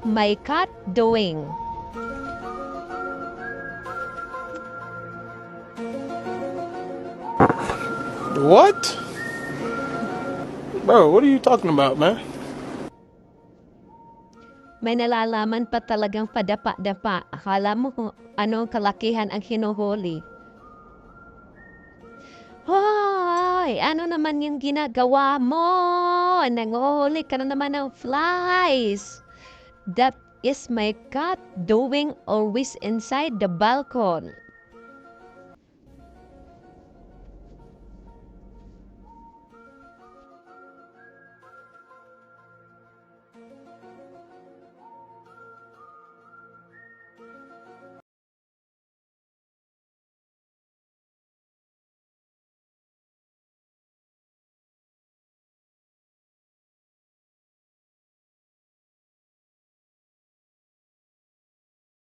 my cat doing? What? Bro, what are you talking about, man? May nalalaman pa talagang padapa-dapa. Akala mo kung anong kalakihan ang hinuhuli. Hoy! Ano naman yung ginagawa mo? Nanguhuli ka na naman ng flies. That is my cat doing always inside the balcony.